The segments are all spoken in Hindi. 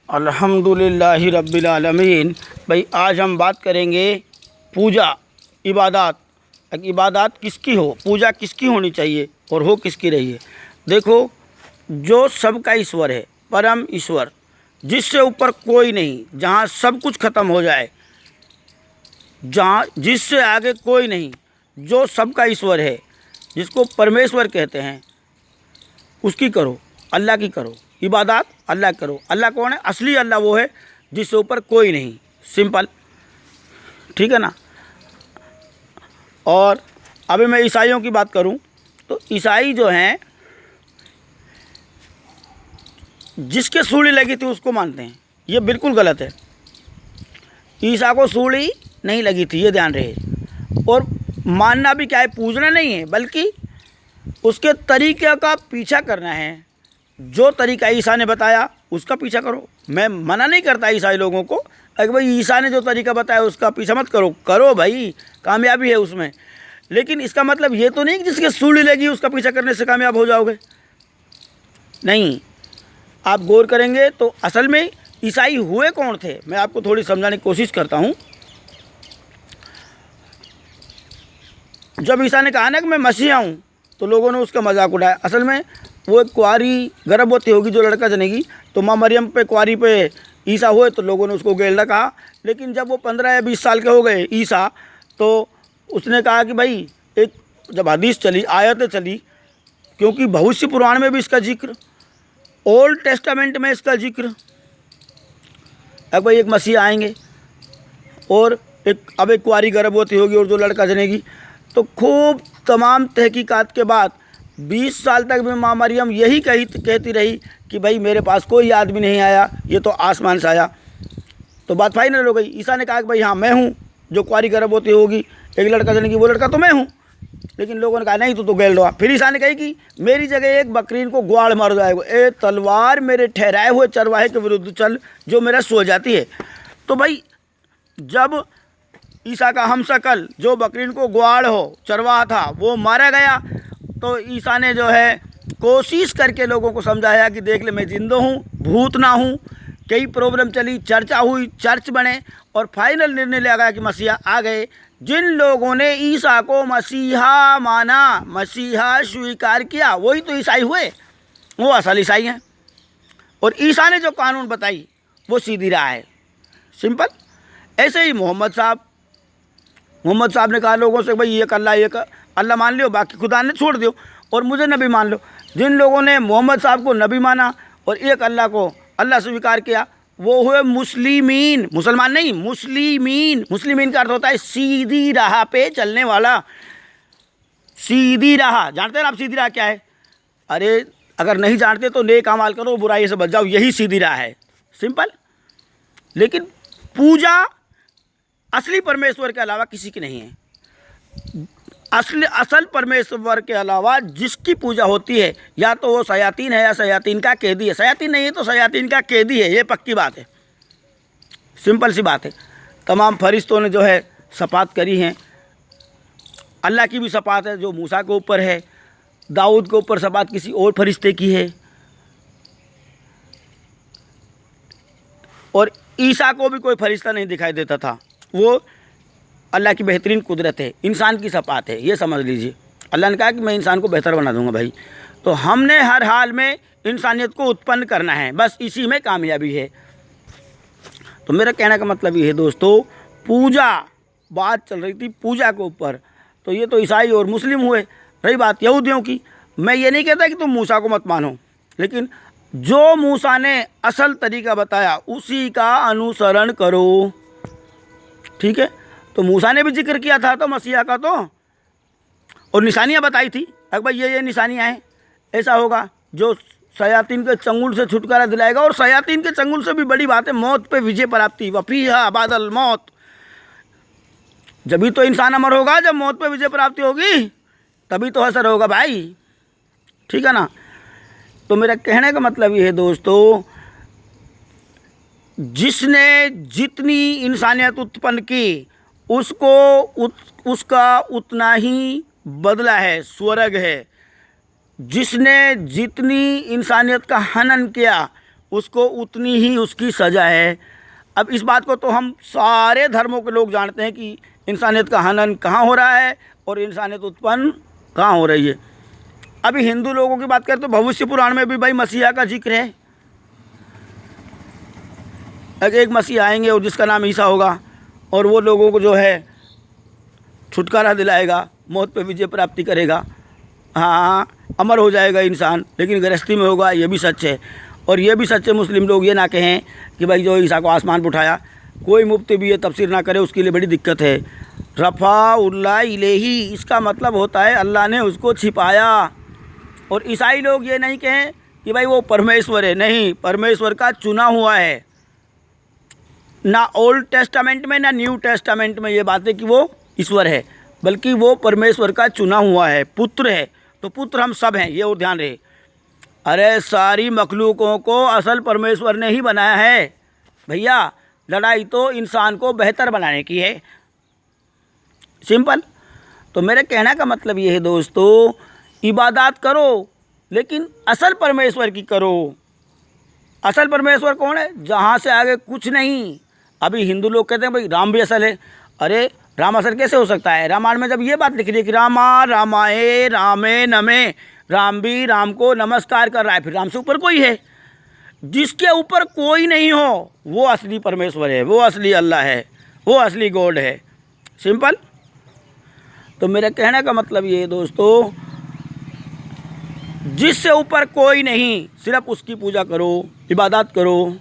अल्हम्दुलिल्लाहि रब्बिल आलमीन। भाई आज हम बात करेंगे पूजा, इबादत। इबादत किसकी हो, पूजा किसकी होनी चाहिए और हो किसकी रही है। देखो, जो सबका ईश्वर है, परम ईश्वर, जिससे ऊपर कोई नहीं, जहाँ सब कुछ ख़त्म हो जाए, जहाँ जिससे आगे कोई नहीं, जो सबका ईश्वर है, जिसको परमेश्वर कहते हैं, उसकी करो, अल्लाह की करो इबादत, अल्लाह करो। अल्लाह कौन है? असली अल्लाह वो है जिससे ऊपर कोई नहीं। सिंपल, ठीक है ना। और अभी मैं ईसाइयों की बात करूं तो ईसाई जो हैं, जिसके सूली लगी थी उसको मानते हैं। ये बिल्कुल गलत है। ईसा को सूली नहीं लगी थी, ये ध्यान रहे। और मानना भी क्या है, पूजना नहीं है, बल्कि उसके तरीक़े का पीछा करना है। जो तरीका ईसा ने बताया उसका पीछा करो। मैं मना नहीं करता ईसाई लोगों को, अगर भाई ईसा ने जो तरीका बताया उसका पीछा मत करो, करो भाई, कामयाबी है उसमें। लेकिन इसका मतलब ये तो नहीं कि जिसके सूली लगी उसका पीछा करने से कामयाब हो जाओगे। नहीं, आप गौर करेंगे तो असल में ईसाई हुए कौन थे, मैं आपको थोड़ी समझाने की कोशिश करता हूँ। जब ईसा ने कहा ना कि मैं मसीहा हूँ, तो लोगों ने उसका मजाक उड़ाया। असल में वो एक कुंवारी गर्भवती होगी जो लड़का जनेगी, तो माँ मरियम पे, कुंवारी पे ईसा हुए, तो लोगों ने उसको गेलड़ा कहा। लेकिन जब वो 15 या 20 साल के हो गए ईसा, तो उसने कहा कि भाई, एक जब हदीस चली, आयतें चली, क्योंकि भविष्य पुराण में भी इसका जिक्र, ओल्ड टेस्टामेंट में इसका जिक्र, अब भाई एक मसीह आएंगे और अब एक कुंवारी गर्भवती होगी और जो लड़का जनेगी। तो खूब तमाम तहकीकात के बाद 20 साल तक भी माँ मरियम यही कहती रही कि भाई मेरे पास कोई आदमी नहीं आया, ये तो आसमान से आया। तो बात फाइनल हो गई। ईसा ने कहा कि भाई हाँ, मैं हूँ जो कुंवारी गर्भवती होगी, एक लड़का जनेगी, वो लड़का तो मैं हूँ। लेकिन लोगों ने कहा नहीं, तो गेल दो। फिर ईसा ने कही कि मेरी जगह एक बकरीन को ग्वाड़ मार जाएगा, ए तलवार मेरे ठहराए हुए चरवाहे के विरुद्ध चल, जो मेरा सो जाती है। तो भाई, जब ईसा का हमशक्ल जो बकरीन को ग्वाड़ हो, चरवाहा था, वो मारा गया, तो ईसा ने जो है कोशिश करके लोगों को समझाया कि देख ले, मैं जिंदा हूँ, भूत ना हूँ। कई प्रॉब्लम चली, चर्चा हुई, चर्च बने, और फाइनल निर्णय लिया गया कि मसीहा आ गए। जिन लोगों ने ईसा को मसीहा माना, मसीहा स्वीकार किया, वही तो ईसाई हुए, वो असल ईसाई हैं। और ईसा ने जो कानून बताई वो सीधी राह है। सिंपल। ऐसे ही मोहम्मद साहब ने कहा लोगों से, भाई एक अल्लाह मान लियो, बाकी खुदा ने छोड़ दियो, और मुझे नबी मान लो। जिन लोगों ने मोहम्मद साहब को नबी माना और एक अल्लाह को अल्लाह स्वीकार किया, वो हुए मुस्लिमीन। मुसलमान नहीं, मुस्लिमीन। मुस्लिमीन का अर्थ होता है सीधी राह पे चलने वाला। सीधी राह, जानते हैं आप सीधी राह क्या है? अरे अगर नहीं जानते तो नेक अमाल करो, बुराई से बच जाओ, यही सीधी राह है। सिंपल। लेकिन पूजा असली परमेश्वर के अलावा किसी की नहीं है। असल परमेश्वर के अलावा जिसकी पूजा होती है, या तो वो शयातीन है या शयातीन का कैदी है। शयातीन नहीं है तो शयातीन का कैदी है, ये पक्की बात है, सिंपल सी बात है। तमाम फरिश्तों ने जो है शफात करी हैं। अल्लाह की भी शफात है जो मूसा के ऊपर है, दाऊद के ऊपर शफात किसी और फरिश्ते की है, और ईसा को भी कोई फरिश्ता नहीं दिखाई देता था। वो अल्लाह की बेहतरीन कुदरत है, इंसान की शफात है, ये समझ लीजिए। अल्लाह ने कहा कि मैं इंसान को बेहतर बना दूंगा भाई। तो हमने हर हाल में इंसानियत को उत्पन्न करना है, बस इसी में कामयाबी है। तो मेरा कहने का मतलब ये है दोस्तों, पूजा, बात चल रही थी पूजा के ऊपर, तो ये तो ईसाई और मुस्लिम हुए। रही बात यहूदियों की, मैं ये नहीं कहता कि तुम मूसा को मत मानो, लेकिन जो मूसा ने असल तरीका बताया उसी का अनुसरण करो, ठीक है। तो मूसा ने भी जिक्र किया था तो मसीहा का, तो और निशानियाँ बताई थी, अगर भाई ये निशानियाँ हैं, ऐसा होगा जो शयातीन के चंगुल से छुटकारा दिलाएगा। और शयातीन के चंगुल से भी बड़ी बात है मौत पे विजय प्राप्ति, वफीहा बादल मौत। जब भी तो इंसान अमर होगा, जब मौत पे विजय प्राप्ति होगी, तभी तो असर होगा भाई, ठीक है ना। तो मेरा कहने का मतलब ये है दोस्तों, जिसने जितनी इंसानियत उत्पन्न की, उसका उतना ही बदला है, स्वर्ग है। जिसने जितनी इंसानियत का हनन किया, उसको उतनी ही उसकी सज़ा है। अब इस बात को तो हम सारे धर्मों के लोग जानते हैं कि इंसानियत का हनन कहाँ हो रहा है और इंसानियत उत्पन्न कहाँ हो रही है। अभी हिंदू लोगों की बात करें तो भविष्य पुराण में भी भाई मसीहा का जिक्र है। एक मसीह आएंगे और जिसका नाम ईसा होगा और वो लोगों को जो है छुटकारा दिलाएगा, मौत पे विजय प्राप्ति करेगा। हाँ, अमर हो जाएगा इंसान, लेकिन गृहस्थी में होगा, ये भी सच है। और ये भी सच है, मुस्लिम लोग ये ना कहें कि भाई जो ईसा को आसमान पर उठाया, कोई मुफ्ती भी ये तफसीर ना करे, उसके लिए बड़ी दिक्कत है। रफ़ा इलेही, इसका मतलब होता है अल्लाह ने उसको छिपाया। और ईसाई लोग ये नहीं कहें कि भाई वो परमेश्वर है, नहीं, परमेश्वर का चुना हुआ है। ना ओल्ड टेस्टामेंट में ना न्यू टेस्टामेंट में ये बात है कि वो ईश्वर है, बल्कि वो परमेश्वर का चुना हुआ है, पुत्र है। तो पुत्र हम सब हैं, ये और ध्यान रहे। अरे सारी मखलूकों को असल परमेश्वर ने ही बनाया है भैया। लड़ाई तो इंसान को बेहतर बनाने की है, सिंपल। तो मेरे कहने का मतलब ये है दोस्तों, इबादत करो लेकिन असल परमेश्वर की करो। असल परमेश्वर कौन है? जहाँ से आगे कुछ नहीं। अभी हिंदू लोग कहते हैं भाई राम भी असल है। अरे राम असल कैसे हो सकता है? रामायण में जब ये बात लिखी है कि रामा रामाए रामे नमे, राम भी राम को नमस्कार कर रहा है, फिर राम से ऊपर कोई है? जिसके ऊपर कोई नहीं हो वो असली परमेश्वर है, वो असली अल्लाह है, वो असली गॉड है, सिंपल। तो मेरे कहने का मतलब ये है दोस्तों, जिससे ऊपर कोई नहीं, सिर्फ उसकी पूजा करो, इबादत करो।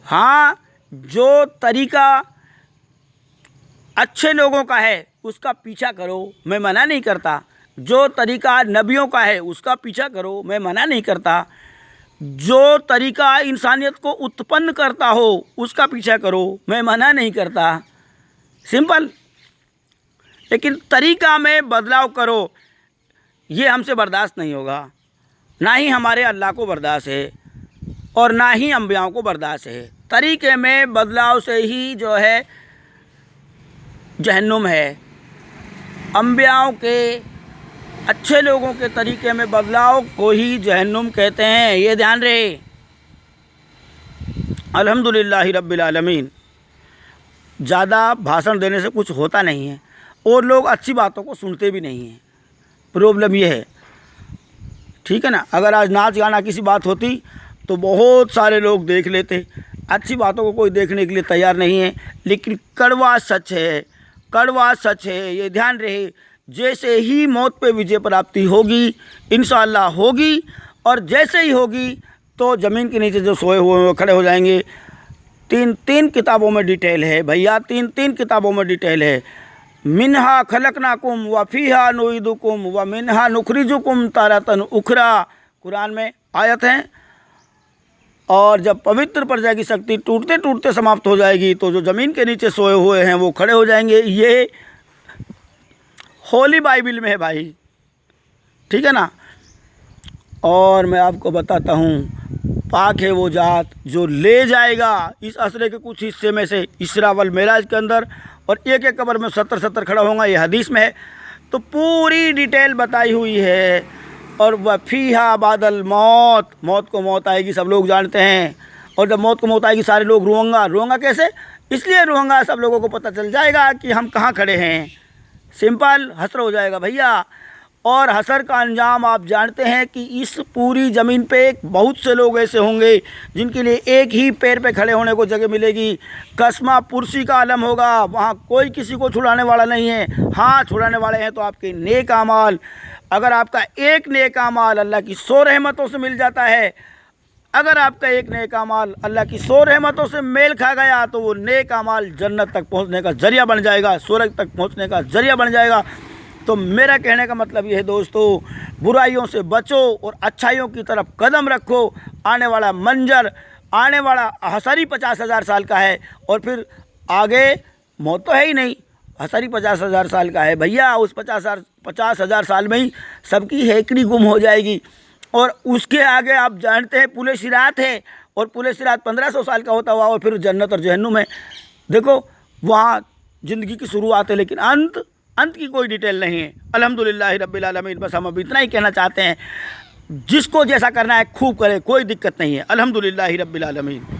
हाँ, जो तरीका अच्छे लोगों का है उसका पीछा करो, मैं मना नहीं करता। जो तरीका नबियों का है उसका पीछा करो, मैं मना नहीं करता। जो तरीका इंसानियत को उत्पन्न करता हो उसका पीछा करो, मैं मना नहीं करता, सिंपल। लेकिन तरीका में बदलाव करो, ये हमसे बर्दाश्त नहीं होगा। ना ही हमारे अल्लाह को बर्दाश्त है और ना ही अंबियाओं को बर्दाश्त है। तरीके में बदलाव से ही जो है जहन्नुम है। अंबियाओं के, अच्छे लोगों के तरीके में बदलाव को ही जहन्नुम कहते हैं, ये ध्यान रहे। अल्हम्दुलिल्लाहि रब्बिल आलमीन। ज़्यादा भाषण देने से कुछ होता नहीं है और लोग अच्छी बातों को सुनते भी नहीं हैं, प्रॉब्लम ये है, ठीक है ना। अगर आज नाच गाना किसी बात होती तो बहुत सारे लोग देख लेते, अच्छी बातों को कोई देखने के लिए तैयार नहीं है। लेकिन कड़वा सच है, कड़वा सच है, ये ध्यान रहे। जैसे ही मौत पे विजय प्राप्ति होगी, इंशाअल्लाह होगी, और जैसे ही होगी तो ज़मीन के नीचे जो सोए हुए वो खड़े हो जाएंगे। तीन किताबों में डिटेल है भैया, तीन किताबों में डिटेल है। मिन्हा खलकनाकुम व फीहा नुईदुकुम व मिन्हा नुखरिजुकुम तारतन उखरा, कुरान में आयत हैं। और जब पवित्र प्रजा की शक्ति टूटते टूटते समाप्त हो जाएगी तो जो ज़मीन के नीचे सोए हुए हैं वो खड़े हो जाएंगे। ये होली बाइबिल में है भाई, ठीक है ना। और मैं आपको बताता हूँ, पाक है वो जात जो ले जाएगा इस असरे के कुछ हिस्से में से इसरा वल मेराज के अंदर, और एक एक कब्र में 70 खड़ा होगा, ये हदीस में है। तो पूरी डिटेल बताई हुई है। और वफ़ीहा बादल मौत, मौत को मौत आएगी, सब लोग जानते हैं। और जब मौत को मौत आएगी सारे लोग रोएंगा कैसे? इसलिए रोएंगा, सब लोगों को पता चल जाएगा कि हम कहाँ खड़े हैं, सिंपल। हसर हो जाएगा भैया। और हसर का अंजाम आप जानते हैं कि इस पूरी ज़मीन पे बहुत से लोग ऐसे होंगे जिनके लिए एक ही पैर पे खड़े होने को जगह मिलेगी। कसमा पुरसी का आलम होगा, वहाँ कोई किसी को छुड़ाने वाला नहीं है। हाँ, छुड़ाने वाले हैं तो आपके नेक अमाल। अगर आपका एक नेक अमाल अल्लाह की 100 रहमतों से मिल जाता है, अगर आपका एक नेक अमाल अल्लाह की 100 रहमतों से मेल खा गया तो वो नेक अमाल जन्नत तक पहुँचने का ज़रिया बन जाएगा, स्वर्ग तक पहुँचने का ज़रिया बन जाएगा। तो मेरा कहने का मतलब ये है दोस्तों, बुराइयों से बचो और अच्छाइयों की तरफ कदम रखो। आने वाला मंजर, आने वाला हसरी 50,000 साल का है, और फिर आगे मौत तो है ही नहीं। हसरी 50,000 साल का है भैया। उस 50,000 साल में ही सबकी हेकड़ी गुम हो जाएगी। और उसके आगे आप जानते हैं पुले सिरात है, और पुले सिरात 1500 साल का होता हुआ और फिर जन्नत और जहन्नुम है। देखो, वहाँ ज़िंदगी की शुरुआत है, लेकिन अंत की कोई डिटेल नहीं है। अल्हम्दुलिल्लाह रब्बिल आलमीन। बस हम अब इतना ही कहना चाहते हैं। जिसको जैसा करना है खूब करे, कोई दिक्कत नहीं है। अल्हम्दुलिल्लाहि रब्बिल आलमीन।